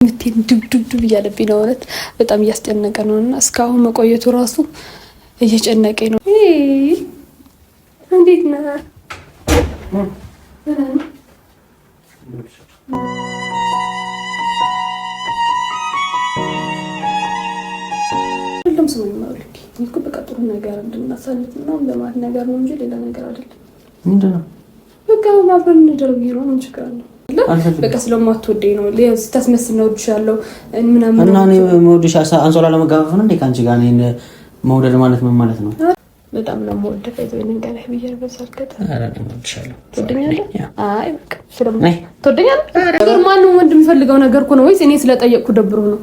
ምትን ድብድብ እያለብኝ ነው ማለት በጣም እያስጨነቀ ነውና እስካሁን መቆየቱ ራሱ እየጨነቀኝ ነው። እንዴት ነህ? ሁሉም ሰው ይማርልኝ እኮ በቃ ጥሩ ነገር እንድናሳልፍ ነው ለማለት ነገር ነው እንጂ ሌላ ነገር አይደለም። ምንድነው? በቃ ማብረን እንደርብ ይሮን እንችላለን። በቃ ስለማትወደኝ ነው ለዚህ ተስመስል ነው እወድሻለሁ ምናምን እና እኔ መውደሻ አንሶላ ለመጋፈፍ ነው እንዴ ካንቺ ጋር እኔን መውደድ ማለት ምን ማለት ነው? በጣም ነው የምወደው ከዚህ ነገር ብዬሽ በሳልከት አራዳም እወድሻለሁ። ትወደኛለህ? አይ በቃ ትወደኛለህ? ማንም ወንድ የሚፈልገው ነገር እኮ ነው ወይስ እኔ ስለጠየቅኩ ደብሮ ነው?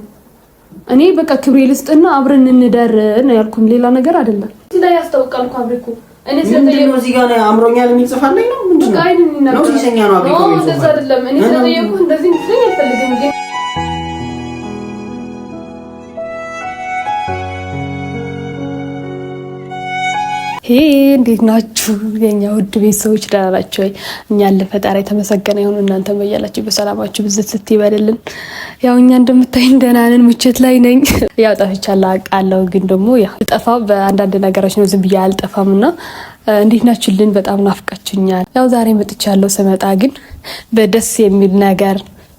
እኔ በቃ ክብሬ ልስጥና አብረን እንደር ነው ያልኩኝ ሌላ ነገር አይደለም። እዚህ ላይ ያስታውቃል እኮ አብሬኮ እኔ ስለጠየቅኩ እዚህ ጋር አምሮኛል የሚል ጽፋለኝ ነው ምንድነው? ነው ሲሰኛ ነው አብሬኮ ነው እንደዛ አይደለም። እኔ ስለጠየቅኩ እንደዚህ እንትን አይፈልግም ግን እንዴት ናችሁ የኛ ውድ ቤተሰቦች? ደህና ናችሁ ወይ? እኛ ለፈጣሪ የተመሰገነ ይሁን። እናንተ በያላችሁ በሰላማችሁ ብዝት ስትይበልልን። ያው እኛ እንደምታዩን ደህና ነን፣ ምቾት ላይ ነኝ። ያው ጠፍቻለሁ አውቃለሁ፣ ግን ደግሞ ያው ጠፋው በአንዳንድ ነገሮች ነው። ዝም ብዬ አልጠፋምና እንዴት ናችሁልን? በጣም ናፍቃችሁኛል። ያው ዛሬ መጥቻለሁ። ስመጣ ግን በደስ የሚል ነገር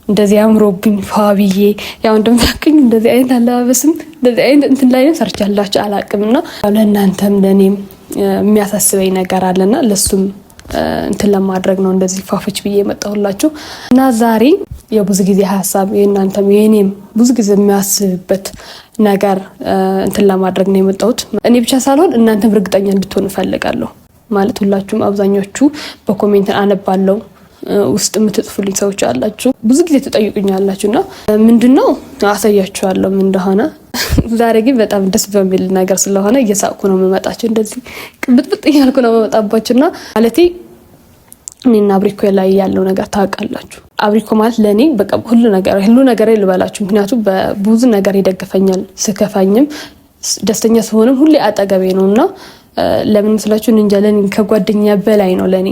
እንደዚህ አምሮብኝ ፋብዬ ያው እንደምታውቁኝ እንደዚህ አይነት አለባበስም እንደዚህ አይነት እንትን ላይ ሰርቻላችሁ አላቅምና ለእናንተም ለኔም የሚያሳስበኝ ነገር አለና ለሱም እንትን ለማድረግ ነው እንደዚህ ፋፈች ብዬ መጣሁላችሁ እና ዛሬ የብዙ ጊዜ ሐሳብ የእናንተም የኔም ብዙ ጊዜ የሚያስብበት ነገር እንትን ለማድረግ ነው የመጣሁት። እኔ ብቻ ሳልሆን እናንተም እርግጠኛ እንድትሆኑ ፈልጋለሁ። ማለት ሁላችሁም አብዛኞቹ በኮሜንት አነባለሁ ውስጥ የምትጽፉልኝ ሰዎች አላችሁ፣ ብዙ ጊዜ ተጠይቁኛላችሁና ምንድነው አሳያችኋለሁ ምን እንደሆነ። ዛሬ ግን በጣም ደስ በሚል ነገር ስለሆነ እየሳቅኩ ነው የምመጣችሁ፣ እንደዚህ ቅብጥብጥ እያልኩ ነው የምመጣባችሁና ማለቴ እኔና አብሪኮ ላይ ያለው ነገር ታውቃላችሁ። አብሪኮ ማለት ለኔ በቃ ሁሉ ነገር ልበላችሁ፣ ምክንያቱም በብዙ ነገር ይደግፈኛል። ስከፋኝም ደስተኛ ስሆንም ሁሌ አጠገቤ ነውና ለምን መስላችሁ እንጀለን ከጓደኛ በላይ ነው ለኔ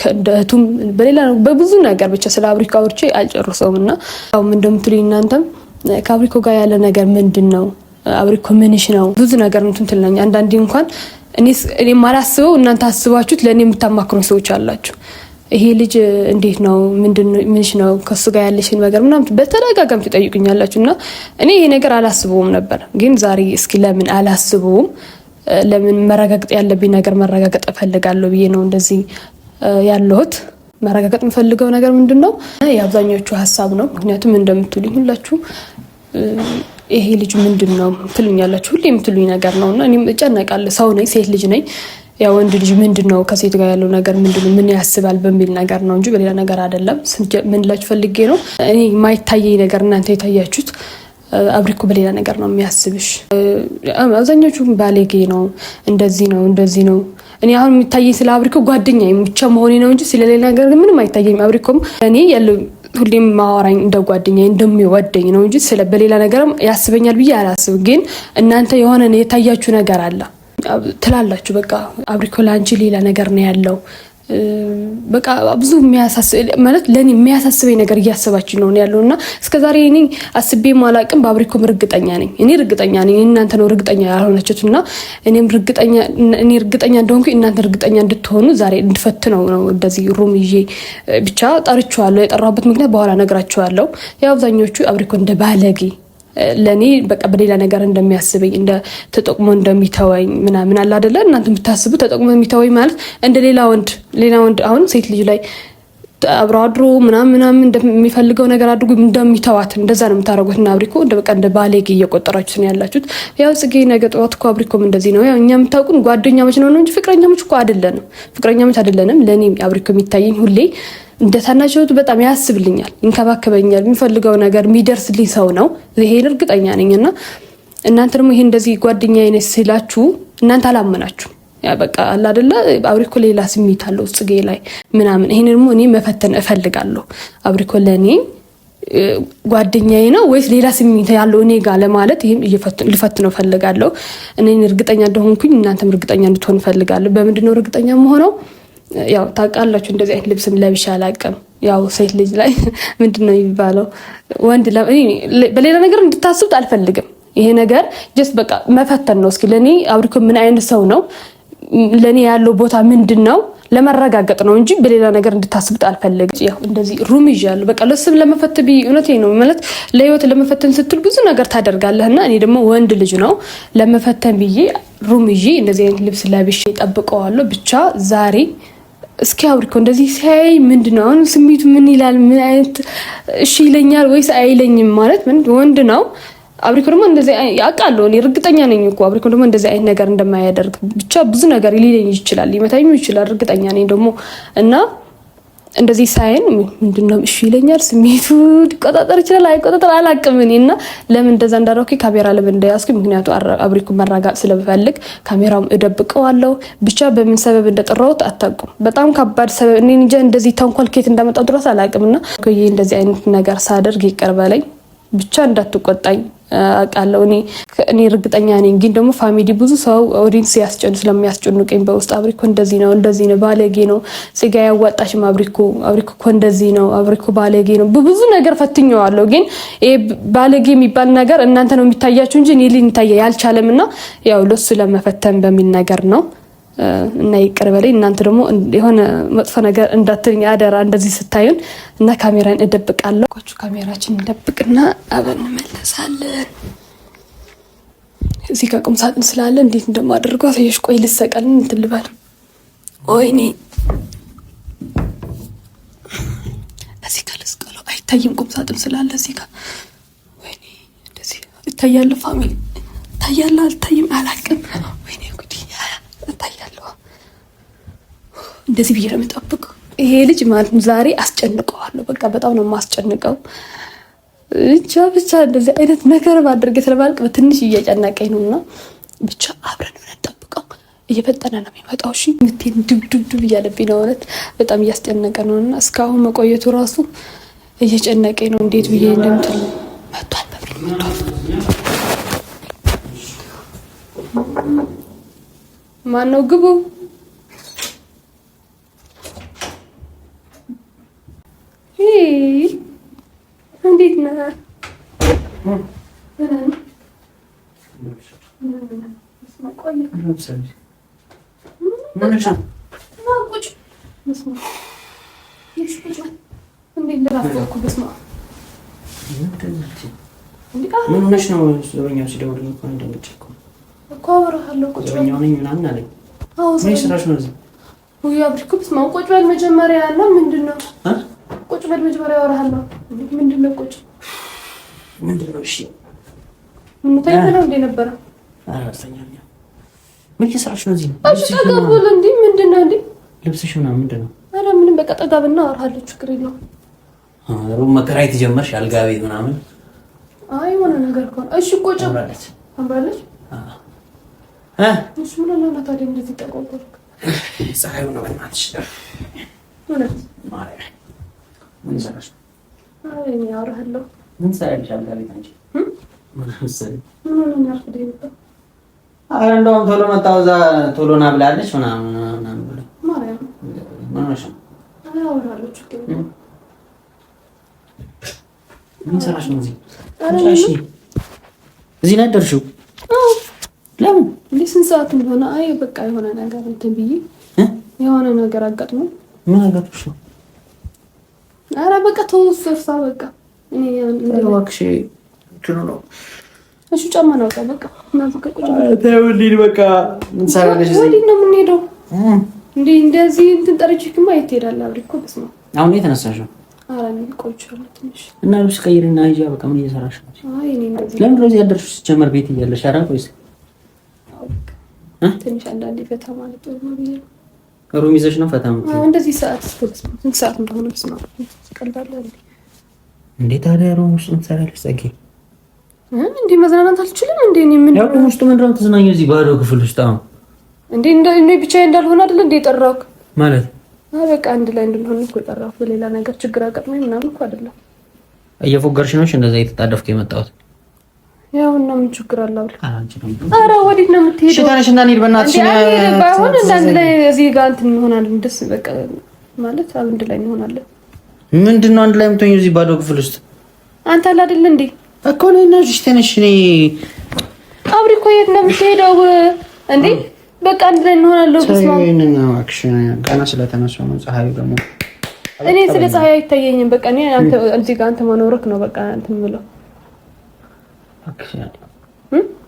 ከእህቱም በሌላ በብዙ ነገር ብቻ ስለ አብሪኮ አውርቼ አልጨርሰውምና ያው ምን እንደምትሉኝ እናንተም ከአብሪኮ ጋር ያለ ነገር ምንድነው? አብሪኮ ምንሽ ነው? ብዙ ነገር እንትን ትልናኝ አንዳንዴ እንኳን እኔ ማላስበው እናንተ አስባችሁት ለኔ የምታማክሩኝ ሰዎች አላችሁ። ይሄ ልጅ እንዴት ነው ምንሽ ነው ከሱ ጋር ያለሽን ነገር ምናምን በተደጋጋሚ ትጠይቁኛላችሁና እኔ ይሄ ነገር አላስበውም ነበር። ግን ዛሬ እስኪ ለምን አላስበውም ለምን መረጋገጥ ያለብኝ ነገር መረጋገጥ እፈልጋለሁ ብዬ ነው እንደዚህ ያለሁት። መረጋገጥ የምፈልገው ነገር ምንድነው? የአብዛኞቹ ሐሳብ ነው። ምክንያቱም እንደምትሉኝ ሁላችሁ ይሄ ልጅ ምንድነው ትሉኛላችሁ፣ ሁሌ የምትሉኝ ነገር ነውና እኔም እጨነቃለሁ። ሰው ነኝ፣ ሴት ልጅ ነኝ። ያው ወንድ ልጅ ምንድነው ከሴት ጋር ያለው ነገር ምንድነው ምን ያስባል በሚል ነገር ነው እንጂ በሌላ ነገር አይደለም። ምን ላችሁ ፈልጌ ነው እኔ የማይታየኝ ነገር እናንተ የታያችሁት አብሪኮ በሌላ ነገር ነው የሚያስብሽ። አብዛኞቹ ባለጌ ነው እንደዚህ ነው። እኔ አሁን የሚታየኝ ስለ አብሪኮ ጓደኛዬ ብቻ መሆኔ ነው እንጂ ስለሌላ ነገር ምንም አይታየኝም። አብሪኮም እኔ ያለው ሁሌም ማወራኝ እንደ ጓደኛዬ እንደሚወደኝ ነው እንጂ ስለ በሌላ ነገርም ያስበኛል ብዬ አላስብ። ግን እናንተ የሆነ የታያችሁ ነገር አለ ትላላችሁ። በቃ አብሪኮ ላንቺ ሌላ ነገር ነው ያለው በቃ ብዙ የሚያሳስብ ማለት ለኔ የሚያሳስበኝ ነገር እያሰባችሁ ነው ያለውና እስከዛሬ እኔ አስቤ ማላቅም በአብሪኮ እርግጠኛ ነኝ። እናንተ ነው እርግጠኛ ያልሆናችሁትና እኔም እርግጠኛ እንደሆንኩ እናንተ እርግጠኛ እንድትሆኑ ዛሬ እንድፈትነው ነው እንደዚህ ሩም ይዤ ብቻ ጠርቻለሁ። የጠራሁበት ምክንያት በኋላ ነግራችኋለሁ። ያው አብዛኞቹ አብሪኮ እንደ ባለጌ ለኔ በቃ በሌላ ነገር እንደሚያስበኝ እንደ ተጠቅሞ እንደሚተወኝ ምናምን አለ አይደለ? እናንተ የምታስቡ ተጠቅሞ እንደሚተወኝ ማለት እንደ ሌላ ወንድ አሁን ሴት ልጅ ላይ አብራድሮ ምናምን እንደሚፈልገው ነገር አድርጎ እንደሚተዋት እንደዛ ነው የምታረጉት። እና አብሪኮ እንደ በቃ እንደ ባለጌ እየቆጠራችሁ ነው ያላችሁት። ያው ጽጌ ነገ ጠዋት እኮ አብሪኮም እንደዚህ ነው። ያው እኛ የምታውቁን ጓደኛሞች ነው እንጂ ፍቅረኛሞች እኮ አይደለንም። ለኔ አብሪኮ የሚታየኝ ሁሌ እንደታናችሁት በጣም ያስብልኛል፣ ይንከባከበኛል፣ የሚፈልገው ነገር የሚደርስልኝ ሰው ነው። ይሄን እርግጠኛ ነኝና እናንተ ደግሞ ይሄ እንደዚህ ጓደኛዬ ነኝ ሲላችሁ እናንተ አላመናችሁ። ያ በቃ አላ አይደለ? አብሪኮ ሌላ ስሜት አለው ጽጌ ላይ ምናምን። ይሄን ደግሞ እኔ መፈተን እፈልጋለሁ። አብሪኮ ለኔ ጓደኛዬ ነው ወይስ ሌላ ስሜት ያለው እኔ ጋር ለማለት ይሄን ልፈትነው እፈልጋለሁ። እኔ እርግጠኛ እንደሆንኩኝ እናንተም እርግጠኛ እንድትሆኑ እፈልጋለሁ። በምንድነው እርግጠኛ የምሆነው? ያው ታውቃላችሁ እንደዚህ አይነት ልብስም ለብሼ አላውቅም። ያው ሴት ልጅ ላይ ምንድነው የሚባለው ወንድ በሌላ ነገር እንድታስቡት አልፈልግም። ይሄ ነገር ጀስት በቃ መፈተን ነው። እስኪ ለኔ አብሪኮ ምን አይነት ሰው ነው፣ ለኔ ያለው ቦታ ምንድነው ለመረጋገጥ ነው እንጂ በሌላ ነገር እንድታስቡት አልፈልግም። ያው እንደዚህ ሩም ይዣለሁ በቃ ለስም ለመፈተን እውነቴ ነው ማለት ለህይወት ለመፈተን ስትል ብዙ ነገር ታደርጋለህና እኔ ደግሞ ወንድ ልጅ ነው ለመፈተን ብዬ ሩም ይዤ እንደዚህ አይነት ልብስ ለብሼ ጠብቀዋለሁ። ብቻ ዛሬ እስኪ አብሪኮ እንደዚህ ሲያይ ምንድነው አሁን ስሜቱ ምን ይላል? ምን አይነት እሺ ይለኛል ወይስ አይለኝም? ማለት ምን ወንድ ነው አብሪኮ ደግሞ እንደዚህ ያውቃለሁ። እኔ እርግጠኛ ነኝ እኮ አብሪኮ ደግሞ እንደዚህ አይነት ነገር እንደማያደርግ ብቻ ብዙ ነገር ሊለኝ ይችላል፣ ሊመታኝ ይችላል፣ እርግጠኛ ነኝ ደግሞ እና እንደዚህ ሳይን ምንድነው እሺ ይለኛል? ስሜቱ ሊቆጣጠር ይችላል አይቆጣጠር አላውቅም። እኔና ለምን እንደዛ እንዳደረኩኝ ካሜራ ለምን እንደያዝኩኝ ምክንያቱ አብሪኮ መረጋጋት ስለምፈልግ ካሜራውን እደብቀዋለሁ። ብቻ በምን ሰበብ እንደጠራሁት አታውቁም። በጣም ከባድ ሰበብ እኔ እንጃ እንደዚህ ተንኮል ከየት እንዳመጣው ድረስ አላውቅምና እንደዚህ አይነት ነገር ሳደርግ ይቅር በለኝ ብቻ እንዳትቆጣኝ አውቃለሁ። እኔ እርግጠኛ ነኝ ግን ደግሞ ፋሚሊ ብዙ ሰው ኦዲንስ ስለሚያስጨንቀኝ በውስጥ አብሪኮ እንደዚህ ነው ባለጌ ነው ጽጋ ያዋጣሽም አብሪኮ እኮ እንደዚህ ነው አብሪኮ ባለጌ ነው ብዙ ነገር ፈትኜዋለሁ። ግን ይሄ ባለጌ የሚባል ነገር እናንተ ነው የሚታያችሁ እንጂ እኔ ሊታየ ያልቻለምና ያው ለሱ ለመፈተን በሚል ነገር ነው እና ይቅር በለኝ። እናንተ ደግሞ የሆነ መጥፎ ነገር እንዳትልኝ አደራ እንደዚህ ስታዩን እና ካሜራን እደብቃለሁ። ካሜራችን እንደብቅና አብረን እንመለሳለን። እዚህ ጋር ቁም ሳጥን ስላለ እንዴት እንደማደርገው አሳየሽ። ቆይ ልሰቀልን እንትን ልበል። ወይኔ እዚህ ጋር ልስቀለው አይታይም። ቁም ሳጥን ስላለ እዚህ ጋር ወይኔ እንደዚህ ይታያል። ፋሚሊ ይታያል አልታይም አላውቅም። ወይኔ ጉዲ እታያለሁ። እንደዚህ ብዬ ነው የምጠብቀው። ይሄ ልጅ ማለት ዛሬ አስጨንቀዋለሁ። በቃ በጣም ነው የማስጨንቀው። ብቻ እንደዚህ አይነት ነገር ማድረግ ስለማልቅ በትንሽ እየጨነቀኝ ነውና ብቻ አብረን ሆነን ጠብቀው። እየፈጠነ ነው የሚመጣው። እሺ ምቴን ድብድብ እያለብኝ ነው ማለት በጣም እያስጨነቀ ነውና እስካሁን መቆየቱ ራሱ እየጨነቀኝ ነው። እንዴት ብዬ እንደምትል መጥቷል። በሚል መጥቷል። ማነው ግቡ? እንዴት ነህ? ምን ሆነሽ ነው? ዞረኛው ሲደውልኝ እኮ እንደምትጨቁ እኮ አወራሃለሁ። ቁጭ ዞረኛው ነኝ ምናምን አለኝ። ምን ስራሽ ነው እዚህ? ወይ አብሪኮ ብስማ ቁጭ በል መጀመሪያ እና ምንድነው? ቁጭ በል መጀመሪያ አወራሃለሁ። ምንድነው? ቁጭ ምንድነው? እሺ ምን ታይተለው እንደ ነበር? አራስተኛኛ ምን ስራሽ ነው እዚህ? እሺ ተቀበል እንዴ? ምንድነው እንዴ? ልብስሽ ነው ምንድነው? አረ ምንም በቃ ጠጋብና አወራሃለሁ። ችግር የለውም። ሩም መከራየት ጀመርሽ? አልጋ ቤት ምናምን? አይ ሆነ ነገር እኮ እሺ ቁጭ አምራለች አምራለች። እሺ ምን ነው ታዲያ እንደዚህ ተቆቆርክ? ፀሐዩ ነው በእናትሽ። እውነት ማርያም ምን ሰራሽ? አይ እኔ አወራሃለሁ። ምን ሰራሽ? አልጋ ቤት አንቺ ምን ሰራሽ? ምን ነው ያርፍደኝ ነበር? አረ እንደውም ቶሎ መጣው እዛ ቶሎ ና ብላለች ምናምን ብሎ ማርያም ምን ነው? አይ አወራሃለሁ። ችግር የለውም። ምን ሰራሽ ነው እዚህ? እሺ እዚህ ነው ያደርሽው? ለምን ስንት ሰዓት እንደሆነ አይ በቃ የሆነ ነገር እንትን ብዬ የሆነ ነገር አጋጥሞ። ምን አጋጥሞሽ ነው? ኧረ በቃ ተወሰርሳ በቃ እኔ እባክሽ እንትኑ ነው። እሺ ጫማ ነው በቃ እናንተ ከቁጭ ተውልኝ በቃ። ምን ሰራለሽ እዚህ? ወዲህ ነው የምንሄደው እንዴ? እንደዚህ እንትን ጠርቼክማ የት ትሄዳለህ? አብሪኮ በስመ አብ። አሁን የተነሳሽው? ኧረ እኔ ቆይቻለሁ ትንሽ። እና ልብስ ቀይርና ሂጂ በቃ። ምን እየሰራሽ ነው? አይ እኔ እንደዚህ ለምን ነው እዚህ ያደርሽው? ስትጀመር ቤት እያለሽ አራ ቆይስ ትንሽ አንዳንዴ ፈታ ማለት ጥሩ ነው ብዬ ነው። ሩም ይዘሽ ነው ፈታ ማለት? አዎ እንደዚህ ሰዓት ስንት ሰዓት እንደሆነ በስመ አብ ቀልዳለህ እንዴ? እንዴ ታዲያ ሩም ውስጥ ምን ትሰሪያለሽ? ጸጌ እንዴ መዝናናት አልችልም እንዴ? እኔ ምን ያው ሩም ውስጥ ምንድን ነው ተዝናኘው እዚህ ባዶ ክፍል ውስጥ? አሁን እንዴ እኔ ብቻዬን እንዳልሆነ አይደል እንዴ የጠራሁት? ማለት በቃ አንድ ላይ እንድንሆን እኮ የጠራሁት። በሌላ ነገር ችግር አጋጥሞኝ ምናምን እኮ አይደለም። እየፎገርሽ ነው እንደዛ የተጣደፍኩ የመጣሁት? ያው እና ምን ችግር አለ? ኧረ ወዴት ነው የምትሄደው? እሺ ተነሽ እና እንሂድ በእናትሽ። ባይሆን አንድ ላይ እዚህ ጋር እንትን እንሆናለን። ደስ በቃ ማለት አንድ ላይ እንሆናለን። ምንድን ነው አንድ ላይ የምትሆኚው እዚህ ባዶ ክፍል ውስጥ? አንተ አለ አይደል እንዴ እኮ ነኝ እና እሺ ተነሽ። እኔ አብሪ እኮ የት ነው የምትሄደው እንዴ? በቃ አንድ ላይ እንሆናለን። ገና ስለተነሳሁ ነው። ፀሐዩ ደግሞ እኔ ስለ ፀሐይ አይታየኝም። በቃ እኔ አንተ እዚህ ጋር አንተ መኖርክ ነው በቃ እንትን የምለው።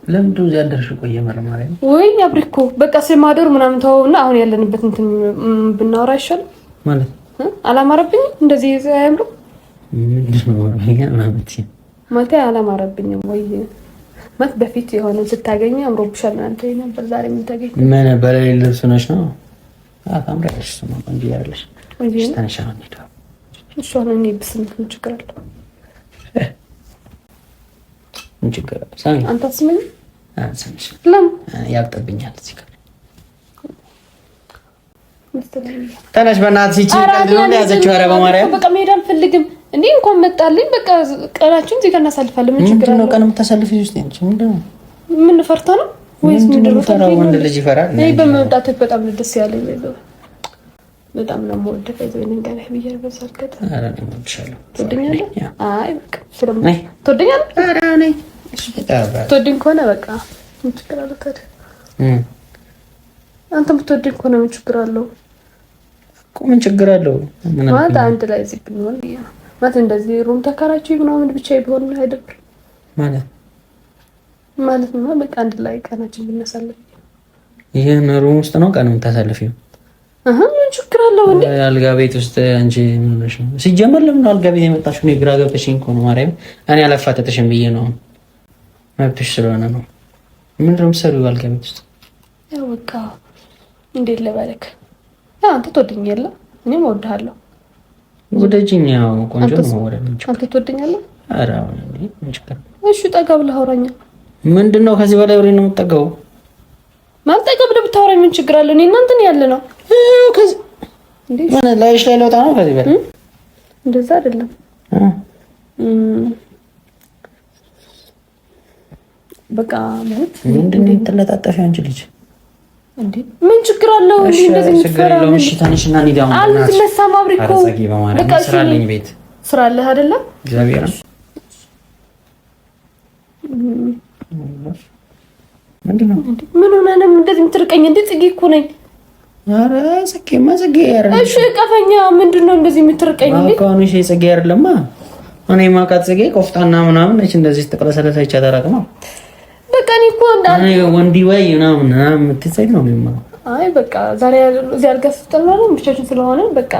ለምንድን ነው እዚህ ያደርሽው? ቆየ መርማሪ ወይ አብሪ እኮ በቃ ስማዶር ምናምን ተወውና አሁን ያለንበት እንትን ብናወራ አይሻልም? ማለት አላማረብኝም እንደዚህ አያምርም? ምንድን ነው ማለት አላማረብኝም ወይ ማለት በፊት የሆነ ስታገኝ አምሮብሻል አንተ ነበር። ዛሬ ምን ታገኝ? ምን በሌላ ልብስ ነሽ ነው? አታምሪያለሽ። ስማ እንጂ ያለሽ እሺ ተነሽ ነው እንዴ? እሺ አሁን እኔ ብስንት ምን ችግር አለው? ምን ችግር አለው? ሳሚ አንተ አስመኝ ሰምሽ ለምን ያብጠብኛል እዚህ ጋር ተነሽ በእናትሽ። ይቺ ቀልድ ነው እንደያዘችው። ኧረ በማርያም በቃ መሄድ አልፈልግም እንዴ እንኳን መጣልኝ። በቃ ቀናችን እዚህ ጋር እናሳልፋለን። ምን ችግር አለው? ቀን የምታሳልፊው ውስጥ እንጂ ምንድን ነው? ምን ፈርታ ነው ወይስ ምንድን ነው? ፈራው ወንድ ልጅ ይፈራል። እኔ በመምጣትህ በጣም ደስ ያለኝ ነው። በጣም ነው የምወደው። ከዚህ ነገር ብዬሽ በሳልከት ኧረ ነው የምወድሻለሁ። ትወደኛለህ? አይ በቃ ስለምን ትወደኛለህ? ኧረ እኔ እሺ ትወደኝ ከሆነ በቃ ምን ችግር አለው ታዲያ? አንተ ብትወደኝ ከሆነ ምን ችግር አለው? ምን ችግር አለው? ማለት አንድ ላይ እዚህ ብንሆን ማለት እንደዚህ ሩም ተከራችሁ ምናምን ብቻ ቢሆን አይደብር ማለት ነው። በቃ አንድ ላይ ቀናችን ብናሳልፍ። ይሄን ሩም ውስጥ ነው ቀን የምታሳልፊው? ምን ችግር አለው እንዴ? አልጋ ቤት ውስጥ አንቺ ምን ሆነሽ ነው? ሲጀመር ለምን አልጋ ቤት የመጣሽው? እኔ ግራ ገብተሽኝ እኮ ነው ማርያም። እኔ አላፋተተሽም ብዬ ነው። መብትሽ ስለሆነ ነው። ምንድን ነው የምትሰሪው አልጋ ቤት ውስጥ? ያው በቃ እንዴት ልበልክ፣ አንተ ትወደኛለህ፣ እኔም እወድሃለሁ። ወደጅኝ። ያው ቆንጆ ነው ወደጅኝ። አንተ ትወደኛለህ? ኧረ ምን ችግር። እሺ ጠጋ ብለህ አውራኝ። ምንድን ነው ከዚህ በላይ ወሬ ነው የምትጠጋው? ማለት ጠጋ ብለህ ብታወራኝ ምን ችግር አለው? እኔ እናንተ ነው ያለ ነው። ከዚህ እንዴ ምን ላይሽ ላይ ለውጣ ነው ከዚህ በላይ? እንደዛ አይደለም። በቃ ማለት ምንድን ነው የምትለጣጠፊው አንቺ ልጅ? እንዴ ምን ችግር አለው? እንዴ እንደዚህ የምትፈራው? እሺ ተነሽና እንሂድ። አሁን አልተነሳም። አብሪ እኮ በቃ ስራ አለኝ ቤት ስራ አለህ አይደለ? እግዚአብሔር ምንድን ነው ምን ሆነህ ነው እንደዚህ የምትርቀኝ? እንዴ ጽጌ እኮ ነኝ። ኧረ ጽጌማ ጽጌ አይደለም። እሺ ቀፈኛ ምንድን ነው እንደዚህ የምትርቀኝ? እንዴ አሁን እሺ ጽጌ አይደለማ። እኔ ማውቃት ጽጌ ቆፍጣና ምናምን ነች። እንደዚህ ተቀለሰለሰ ይቻላል። በቃ እኔ እኮ እንዳንተ ወንዲ ወይ ምናምን የምትጸይ ነው የሚማው። አይ በቃ ዛሬ እዚህ አልጋ ስትጠራ ነው ብቻችን ስለሆነ በቃ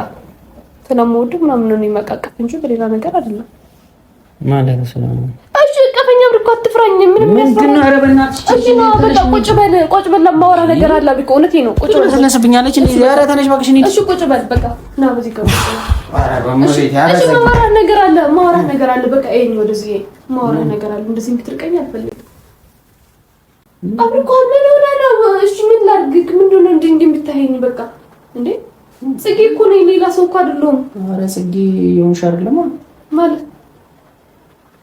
ስለምወድ ምናምን ነው የሚመቃቀፍ እንጂ በሌላ ነገር አይደለም ማለት ነው። ስለሆነ እሺ ቀፈኛ ብርኩ አትፍራኝ። ምንም ነው ኧረ በእናትሽ እሺ ነው በቃ ቁጭ በል ለማወራ ነገር አለ። ቢቆ እውነቴ ነው። ቁጭ በል ተነስብኛለች እንዴ? ኧረ ተነሽ እባክሽ። እሺ ቁጭ በል በቃ ና በዚህ ጋር ኧረ በመሬት ያረሰ እሺ ማወራ ነገር አለ። በቃ ይሄን ወደዚህ ማወራ ነገር አለ። እንደዚህ የምትርቀኝ አልፈልግም። አብርኮ ምን ሆነ ነው? እሺ ምን ላድርግ? ምንድን ነው እንዴ የምታየኝ? በቃ እንዴ ጽጌ እኮ ነኝ፣ ሌላ ሰው እኮ አይደለሁም። ኧረ ጽጌ የሆንሽ አይደለም ማለት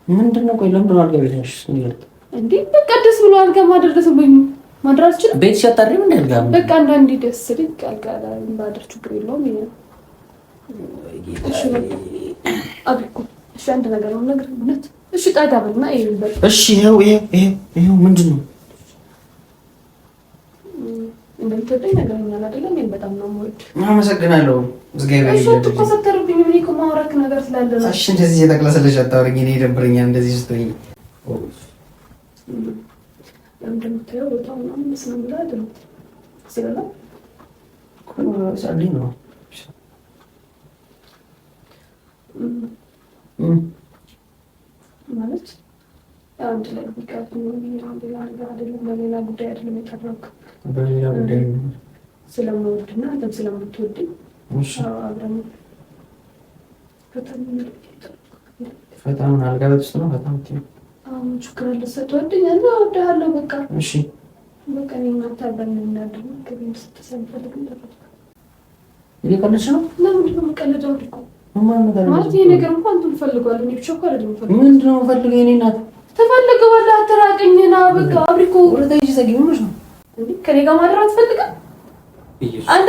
ምንድን ነው? ቆይ ለምንድን ነው አልጋ ቤት ነሽ እንዴ? በቃ ደስ ብሎ አልጋ ማድረስብኝ ማድረስ ይችላል። ቤት ሲያጣሪ ምን ያልጋ በቃ አንዳንዴ ደስ ልኝ አልጋ ላይ ባደር ችግር የለውም። ይሄ እሺ አብርኮ እሺ አንድ ነገር ነው ነገር እውነት እሺ ጣጋ በልና ይሄ በቃ እሺ ይሄው ምንድን ነው እንደምትወደኝ ነገርኛል አይደለም? እኔ በጣም ነው የምወድ። አመሰግናለሁ። እግዚአብሔር ይመስገን። እሺ ተሰተርብኝ ምን እኮ ማውራክ ነገር ስላለ ነው። እሺ እንደዚህ የተቅለሰለሽ አታውሪኝ። እኔ ይደብረኛል እንደዚህ ስትሆኝ። እንደምታየው በጣም ነው መስና ብላ አይደለም ስለላ ሳሊ ነው ማለት አንድ ላይ ቢቃት ነው በሌላ ጉዳይ አይደለም የቀረብክ በሌላ ጉዳይ ስለምወድና አንተም ስለምትወድኝ አብረን ፈታውን አልጋ ቤት ውስጥ ነው። በጣም አሁን ችግር አለ። ስትወድኛለህ እወድሃለሁ። በቃ እሺ በቃ እኔ እናንተ አብረን እናድር። ከቤት ስትሰንፈልግ እንደረክ እየቀለድሽ ነው? ለምንድን ነው የምቀልደው? እኮ ማለት ይሄ ነገር እንኳን አንተን ፈልጓል። እኔ ብቻ እኮ አይደለም ፈልጓል። ምንድን ነው ፈልገው? የእኔ እናት ተፈልገዋለህ አትራቀኝና በቃ አብሪኮ ወረዳ ይዤ ዘግይቶሽ ነው እንዴ ከኔ ጋር ማድረግ አትፈልግም አንተ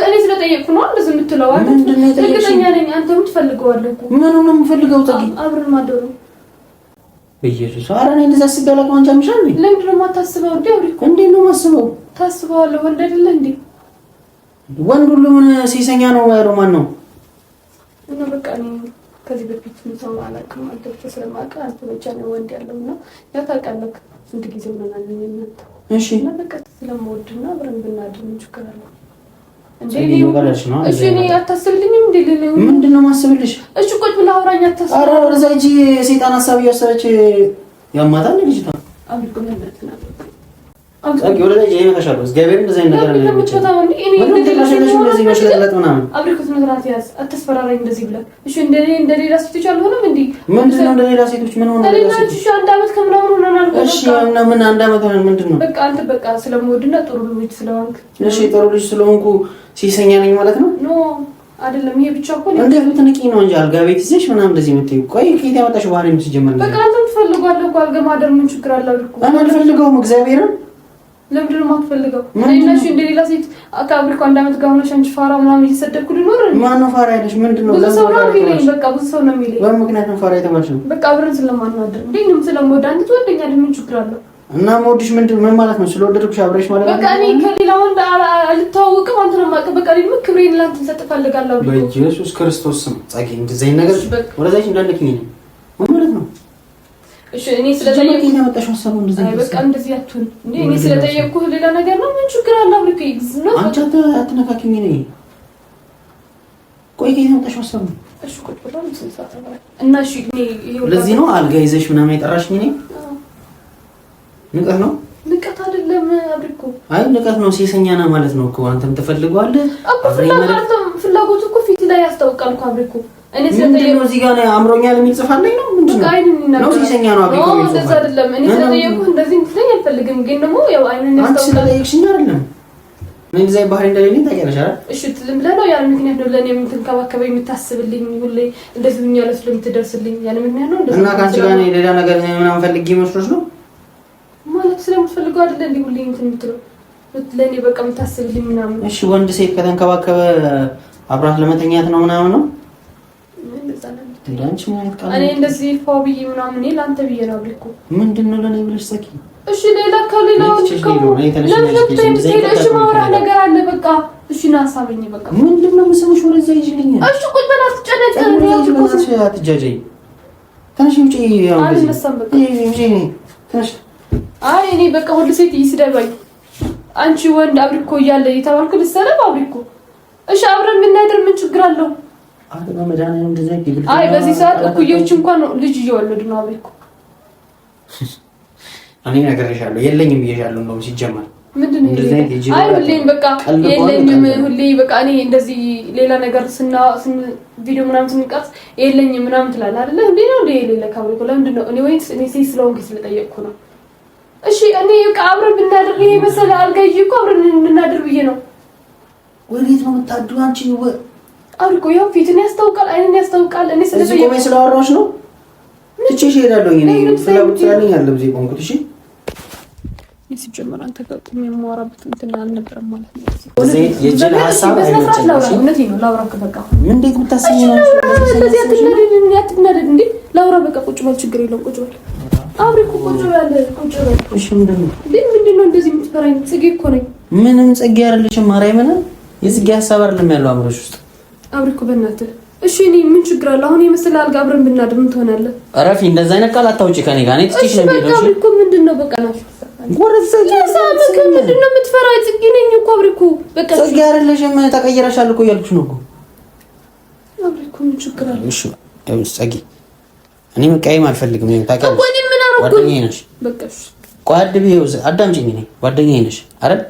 እኔ ስለጠየቅኩ ነው እንደዚህ የምትለው አንተ እርግጠኛ ነኝ አንተ የምትፈልገዋለህ እኮ ምን ነው የምፈልገው ጠቂ አብረን ማደሩ በኢየሱስ ኧረ እኔ እንደዛ አስቤያለሁ አንቺ አምሻል ለምንድን ነው የማታስበው እንዴ አብሪኮ እንዴት ነው የማስበው ታስበዋለህ ወንድ አይደለ እንዴ ወንድ ሁሉ ምን ሲሰኛ ነው ያለው ማን ነው እና በቃ እኔ ከዚህ በፊት ምንሰው አላውቅም አንተ ብቻ ስለማውቅ አንተ ብቻ ነው ወንድ ያለውና ያ ታውቃለህ ስንት ጊዜ ሆነናል እናንተ እሺ እና በቃ ስለምወድና አብረን ብናድር ምን ችግር አለው እንዴ እሺ እኔ አታስብልኝም እንዴ ለሌው ምንድነው ማስብልሽ እሺ ቁጭ ብላ አውራኛ አታስብ ኧረ ወደዛ እንጂ ሰይጣን ሐሳብ እያሰበች ያማታል ልጅቷ አብሪኮ ለምንድነው አብሪኮ ወደዛ ይሄ መከሻለው እግዚአብሔር እንደዚህ ነገር ነው እኔ እንደዚህ መሽለጥ ምናምን አብሪኮ ትነግራት ያዝ አትስፈራራኝ እንደዚህ ብለ እሺ እንደሌላ ሴቶች አልሆነም እንዴ ምንድነው እንደሌላ ሴቶች ምን ሆነ እሺ አንድ አመት ከምናምን ሆነናል እሺ እና ምን አንድ አመት ሆነ ምንድነው በቃ አንተ በቃ ስለምወድና ጥሩ ልጅ ስለሆንክ እሺ ጥሩ ልጅ ስለሆንኩ ሲሰኛ ነኝ ማለት ነው ኖ አይደለም ይሄ ብቻ እኮ ነው እንዴ ብትንቂ ነው እንጂ አልጋ ቤት ይዘሽ ምናምን እንደዚህ የምትይው ቆይ ከየት ያመጣሽ ባህሪ የምትጀምር በቃ አንተ ትፈልጋለህ እኮ አልጋ ማደር ምን ችግር አለ አብሪኮ እኔ አልፈልገውም እግዚአብሔርን ለምንድን ነው የማትፈልገው? እኔናሽ እንደሌላ ሴት አካብሪኮ አንድ አመት ጋር ሆነሽ አንቺ ፋራ ምናምን እየሰደብኩ ልኖር እንዴ? ማን ነው ፋራ ያለሽ? ምንድነው? ብዙ ሰው ነው የሚለኝ በቃ ብዙ ሰው ነው የሚለኝ። በምክንያት ነው ፋራ የተባልሽ ነው? በቃ አብረን ስለማናደር እንዴንም ስለምወድ አንተ ትወደኛለህ ምን ችግር አለው? እና ሞድሽ ምን ማለት ነው? ስለወደድኩሽ አብረሽ ማለት ነው? በቃ እኔ ከሌላ ወንድ አልተዋወቅም አንተ ነው የማውቀው። በቃ እኔ ክብሬን ላንተ ሰጥ ፈልጋለሁ። በኢየሱስ ክርስቶስ ስም ጻጊ እንደዚህ ነገር ወደዛች እንዳልክኝ ነው ምን ማለት ነው? እሺ እኔ ስለጠየቅኩ ነው ያመጣሽው ሐሳቡ እንደዚህ አይ በቃ እንደዚህ አትሁን እንዴ እኔ ስለጠየቅኩ ሌላ ነገር ነው ምን ችግር አለ አብሪኮ ይዝና አንቺ አትነካኪኝ ነኝ ቆይ ከየት ያመጣሽው ሐሳቡ እሺ ቁጭ ብለው ስንሳታ እና እሺ እኔ ይሄው ለዚህ ነው አልጋ ይዘሽ ምናምን የጠራሽኝ ነኝ ንቀት ነው ንቀት አይደለም አብሪኮ አይ ንቀት ነው ሲሰኛና ማለት ነው እኮ አንተም ትፈልገዋለህ ፍላጎቱ እኮ ፊት ላይ ያስታውቃል እኮ አብሪኮ እኔ ስለጠየቅኩ እዚህ ጋር አምሮኛል የሚል ጽፋለኝ ነው ምንድነው ነው ሲሰኛ ነው አብሪኮ ነው እንደዛ አይደለም እኔ ስለጠየቅኩ እንደዚህ እንትን አልፈልግም ግን ደግሞ ያው አይነን ያስታውቃል አንቺ ስለጠየቅሽኝ አይደለም ምን ጊዜ ባህሪ እንደሌለኝ ታውቂያለሽ አይደል እሺ ትልም ለለው ያን ምክንያት ነው ለኔ የምትንከባከበኝ የምታስብልኝ ሁሌ እንደዚህ ምን ያለ ስለምትደርስልኝ ያን ምክንያት ነው እና ካንቺ ጋር እኔ ሌላ ነገር ምናምን ፈልጌ መስሎሽ ነው ማለት ስለምትፈልገው አይደል እንዴ ሁሌ እንትን የምትለው ለኔ በቃ የምታስብልኝ ምናምን እሺ ወንድ ሴት ከተንከባከበ አብራት ለመተኛት ነው ምናምን ነው እንዳንቺ ማለት ቃል እኔ እንደዚህ ፋውቢ ምናምን እኔ ላንተ ብዬ ነው አብሪኮ ምንድነው ለኔ ብለሽ ሰኪ እሺ ሌላ ከሌላው እሺ ማውራ ነገር አለ በቃ እሺ ናሳበኝ በቃ ምንድነው መስመሽ ወደዛ ይጅልኝ እሺ ቁጭ በል አትጨነቅ ነው አትጃጃይ ተነሽ ውጪ ያው ተነሽ አይ እኔ በቃ ሁሉ ሴት ይስደባኝ አንቺ ወንድ አብሪኮ እያለ የተባልኩ ልሰለብ አብሪኮ እሺ አብረን ብናድር ምን ችግር አለው አይ በመዳን እንደዛ ይብል አይ በዚህ ሰዓት እኩዮች እንኳን ልጅ እየወለዱ ነው አብሪኮ እኔ ነገርሻለሁ የለኝም ብዬሻለሁ ነው ሲጀመር ምንድነው አይ ሁሌም በቃ የለኝም ሁሌ በቃ እኔ እንደዚህ ሌላ ነገር ቪዲዮ ምናምን ስንቀርጽ የለኝም ምናምን ትላለህ አይደለ እንዴ ነው እንዴ ሌላ ካብሪኮ ለምንድነው እኔ ወይስ እኔ ሴት ስለሆንኩ ስለጠየቅኩ ነው እሺ እኔ በቃ አብረን ብናድር ይሄ መሰለ አልጋ ይዤ እኮ አብረን እንናድር ብዬ ነው ወዴት ነው የምታድሩ አንቺ አብሪኮ ያው ፊትን ያስታውቃል አይንን ያስታውቃል እኔ ስለዚህ ቆሜ ስለአወራሁሽ ነው ትቼሽ እሄዳለሁ እኔ ፍላጎት ስላለኝ አለ ብዙ ቆንኩት እሺ ሲጀመር አንተ ጋር ቆሜ የማወራበት እንትን አልነበረም ማለት ነው እዚህ የጅል ሐሳብ አይመጣም እውነቴ ነው ላውራ በቃ ምን እንዴት የምታስበው ነው ስለዚህ አትናደድ እንዴ ላውራ በቃ ቁጭ በል ችግር የለውም ቁጭ በል አብሪኮ ቁጭ በል እሺ ምንድነው እንደዚህ የምትፈራኝ ጽጌ እኮ ነኝ ምንም ጽጌ አይደለሽም ማርያምን የጽጌ ሐሳብ አይደለም ያለው አምሮሽ ውስጥ አብሪኮ በእናትህ እሺ እኔ ምን ችግር አለ አሁን የመሰለ አልጋ አብረን ብናድር ምን ትሆናለህ አረፊ እንደዛ አይነት ቃል አታውጪ ከኔ ጋር እኔ ትችሽ ነው የሚለው እሺ አብሪኮ ምንድነው በቃ ነው ወረሰኝ ሳምክ ምንድነው የምትፈራው ጽጌ ነኝ እኮ አብሪኮ በቃ ጽጌ አይደለሽም ተቀይረሻል እኮ ያልኩሽ ነው እኮ አብሪኮ ምን ችግር አለ እሺ ጽጌ እኔ መቀየም አልፈልግም ነው ታውቂያለሽ እኮ እኔ ምን አደረኩ ጓደኛዬ ነሽ በቃ እሺ ጓደኛዬ አዳምጪኝ ነኝ ጓደኛዬ ነሽ አይደል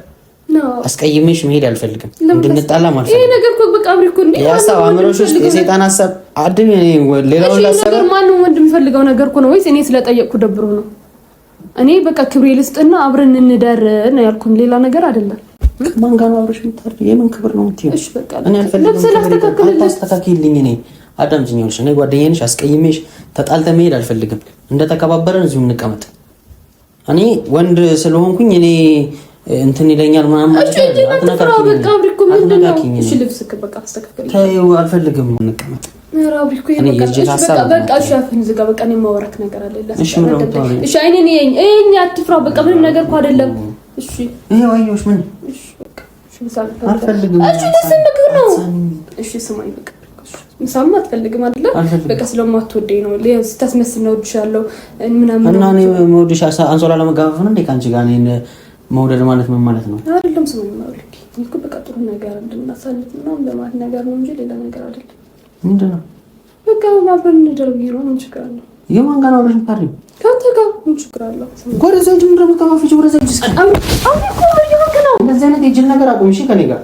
አስቀይሜሽ መሄድ አልፈልግም እንድንጣላ ማለት ይሄ ነገር እኮ በቃ አብሪኮ እንዴ ያሳው አምሮሽ ውስጥ የሰይጣን ሐሳብ አድም ሌላው ሐሳብ ማን ወንድ የሚፈልገው ነገር እኮ ነው ወይስ እኔ ስለጠየቅኩ ደብሮ ነው እኔ በቃ ክብሬ ልስጥና አብረን እንደር ነው ያልኩኝ ሌላ ነገር አይደለም ማን ጋር ነው አብረሽ የምታርፊ የምን ክብር ነው የምትይው እሺ በቃ እኔ አልፈልግም ስለስተካከልልኝ እኔ አዳምጪኝ። እኔ ጓደኛዬ ነሽ፣ አስቀይሜሽ ተጣልተን መሄድ አልፈልግም። እንደተከባበረን እዚሁ እንቀመጥ። እኔ ወንድ ስለሆንኩኝ እኔ እንትን ይለኛል ምናምን ማለት ነው። አልፈልግም። እንቀመጥ። ምሳማ አትፈልግም አይደለ? በቃ ስለማትወደኝ ነው ስታስመስል ነው እወድሻለሁ ምናምን እና እኔ የምወድሽ አንሶላ ለመጋፈፍ ነው እንዴ ካንቺ ጋር እኔን መውደድ ማለት ምን ማለት ነው? አይደለም ስሙኝ ነው ልክ እኮ በቃ ጥሩ ነገር እንድናሳልፍ ነው ለማለት ነገር ነው እንጂ ሌላ ነገር አይደለም። ምንድን ነው? በቃ ማብረን እንደርብ ነው ምን ችግር አለው? የማን ጋር ነው አብረን ታሪ ካንተ ጋር ምን ችግር አለው? ወደዛ እጅ ምንድን ነው የምትከፋፍጪው? ወደዛ እጅ አሁን እኮ ነው እንደዚህ አይነት የጅል ነገር አቁም እሺ ከኔ ጋር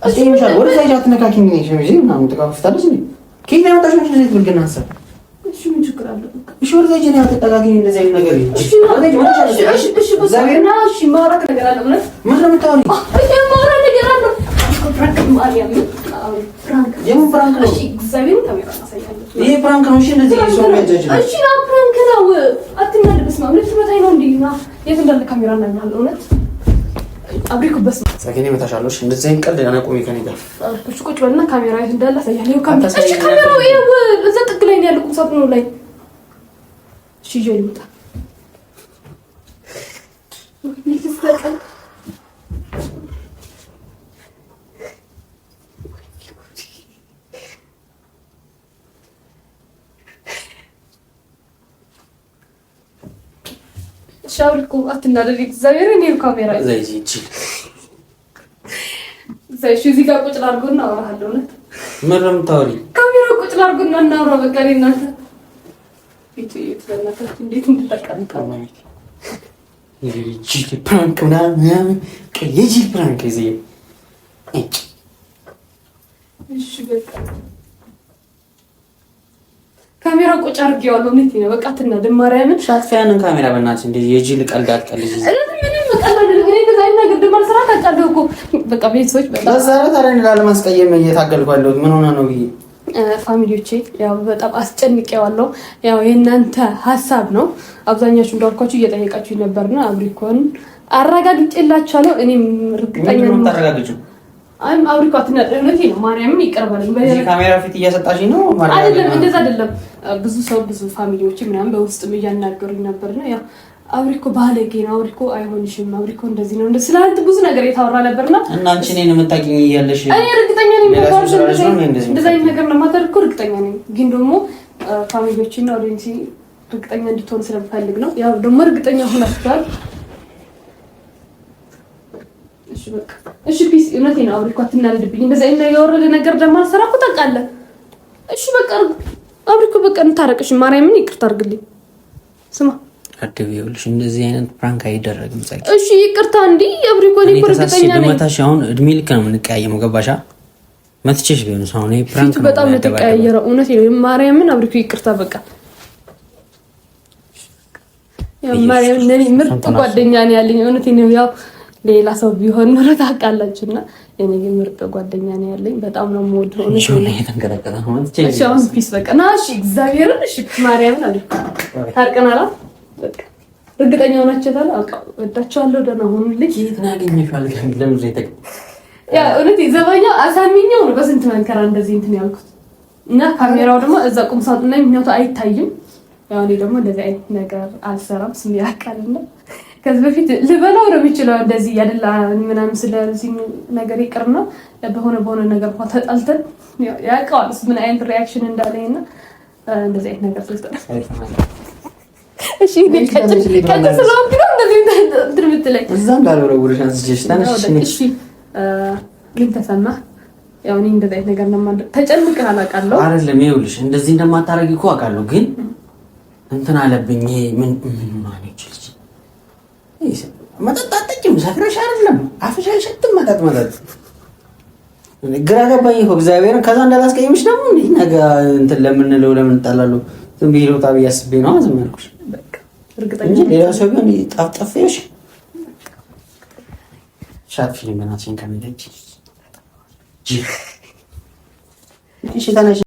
አስቀይምሻል። ወደዛ እጅ አትነካኪኝ ነኝ ሸሚዜ ምናምን ተካፍታለች እንዴ ከየት ያመጣሽ ነው እንደዚህ ብልግና ሀሳብ? እሺ ምን ችግር አለው? እሺ ወደዛ እጅ ነው አትጠጋጊኝ እንደዚህ አይነት ነገር እሺ እሺ ማውራት ነገር አለ ማለት ምን ነው የምታወሪው? እሺ ማውራት ነገር አለ ፍራንክ ማርያም ፍራንክ የምን ፍራንክ ነው? እሺ እግዚአብሔር ካሜራ አሳያለሁ። ይሄ ፍራንክ ነው። እሺ እንደዚህ ሰው ያጃጅ ነው። እሺ ነው ፍራንክ ነው። አትናደድስ ነው ለምን ትመታኝ ነው እንዴ? የት እንዳለ ካሜራ እናያለን። እውነት አብሪኩ በስ ሰከኔ መታሻለሽ። እንደዚህ አይነት ቀልድ አናቆሚ ከኔ ጋር እሺ ቁጭ በልና ካሜራ የት እንዳለ አሳያለሁ። ካሜራ እሺ ካሜራው ይኸው እዛ ጥግ ላይ ነው ያለው ቁም ሳጥኑ ላይ። እሺ ይዤ ልምጣ። ሻውልኩ አትናደድ። እግዚአብሔር እኔ ካሜራ ዘይጂ ዘይጂ እዚህ ጋር ቁጭ ላድርጎና አወራሃለሁ። እውነት ምንም ታውሪ ካሜራ ቁጭ ላድርጎና እናውራ። በቃ እኔ እናንተ እንዴት እንድትጠቀም ይጂ ፕራንክ ምናምን ከየጂ ፕራንክ እዚህ እሺ በቃ ካሜራ ቁጭ አድርጌዋለሁ። እውነት ነው። በቃ አትናደድ ማርያምን። ሻትፊያንን ካሜራ በእናትሽ እንደዚህ የጂል ቀልድ አትቀልጂ። ምንም ቀልድ እኔ እንደዛ አይነት ነገር ደማል ስራ ታጫለው እኮ በቃ ቤተሰቦች በጣም በዛሬ ታረን ላለማስቀየም እየታገልኩ ያለሁት ምን ሆነ ነው ብዬ ፋሚሊዎቼ ያው በጣም አስጨንቄዋለሁ። ያው የእናንተ ሀሳብ ነው። አብዛኛችሁ እንዳልኳችሁ እየጠየቃችሁ ነበርና አብሪኮን አረጋግጬላችኋለሁ። እኔም እርግጠኛ ነኝ ታረጋግጪው አይም አብሪኮ አትናደድ። እውነቴ ነው ማርያምን ይቀርባልኝ። በዚህ ካሜራ ፊት እያሰጣሽኝ ነው ማለት አይደለም። እንደዛ አይደለም። ብዙ ሰው ብዙ ፋሚሊዎቼ ምናምን በውስጥም እያናገሩኝ ነበርና ያው አብሪኮ ባለጌ ነው፣ አብሪኮ አይሆንሽም፣ አብሪኮ እንደዚህ ነው እንደዚህ ስላንተ ብዙ ነገር የታወራ ነበርና እና አንቺ እኔን የምታውቂኝ እያለሽ እኔ እርግጠኛ ነኝ እንደዛ አይነት ነገር ለማድረግ እኮ እርግጠኛ ነኝ። ግን ደግሞ ፋሚሊዎቼና ኦዲየንስ እርግጠኛ እንድትሆን ስለምፈልግ ነው። ያው ደግሞ እርግጠኛ ሆናችኋል። እሺ በቃ እሺ ፒስ። እውነቴ ነው አብሪኮ አትናደድብኝ። እንደዛ አይነት የወረደ ነገር ደግሞ አልሰራ እኮ ታውቃለህ። እሺ በቃ አብሪኮ በቃ እንታረቅሽ። ማርያምን ይቅርታ አድርግልኝ። ስማ አትደውልሽ። እንደዚህ አይነት ፕራንክ አይደረግም። ጻቂ እሺ ይቅርታ። እንዴ አብሪኮ እኔ እርግጠኛ ነኝ መታሽ። አሁን እድሜ ልክ ነው የምንቀያየመው። ገባሻ? መትቼሽ ቢሆንስ አሁን ይሄ ፕራንክ በጣም ነው ተቀያየረው። እውነቴ ነው ማርያምን አብሪኮ ይቅርታ በቃ ማርያም ነኝ ምርጥ ጓደኛ ነው ያለኝ። እውነቴ ነው። ያው ሌላ ሰው ቢሆን ኖሮ ታውቃላችሁና እኔ ግን ምርጥ ጓደኛ ነው ያለኝ። በጣም ነው የምወደው። እውነቴ ነው። የተንከረከረ ነው እሺ አሁን ፒስ በቃ ና። እሺ እግዚአብሔርን እሺ ማርያምን አብሪኮ ታርቀናላ። በቃ እርግጠኛ ሆናችኋል። ወዳችኋለሁ። ደህና ሁኑልኝ። የት ናገኝሻል? ለምን ዘይተክ ያ እውነት ዘበኛው አሳሚኛው ነው በስንት መንከራ እንደዚህ እንትን ያልኩት እና ካሜራው ደግሞ እዛ ቁም ሳጥን ላይ ምክንያቱ አይታይም። ያው እኔ ደግሞ እንደዚህ አይነት ነገር አልሰራም። ስም ያቃልና ከዚህ በፊት ልበላው ነው የሚችለው እንደዚህ ያደላ ምናምን ስለዚህ ነገር ይቅርና በሆነ ነገር እንኳን ተጣልተን ያውቃል ምን አይነት ሪአክሽን እንዳለኝና እንደዚህ አይነት ነገር ስለተጠራ እሺ ከስራው ግን እንደዚህ እንድምትለኝ እዛ እንዳልወረውርሽ አንስቼሽ ታነሽ እሺ ምን ተሰማህ? ያው እኔ እንደዚህ አይነት ነገር እንደማደርግ ተጨንቀህ አላውቃለሁ አይደለም። ይኸውልሽ እንደዚህ እንደማታረጊ እኮ አውቃለሁ፣ ግን እንትን አለብኝ። ይሄ ምን ማለት ይችላል? መጠጥ አጠጪም ሰክረሽ አይደለም አፍሽ አይሸትም። መጠጥ ግራ ገባኝ እኮ እግዚአብሔርን። ከዛ እንዳላስቀይምሽ ደግሞ ነገ እንትን ለምንለው ለምን ጣላለው ዝም ብዬ ልውጣ ብዬ አስቤ ነው ዝም ያልኩሽ። በቃ እርግጠኛ ነኝ ሌላ ሰው ቢሆን ጠፍጠፍሽ ሻት ፊልም ናችን ከመደች እሺ ተነሽ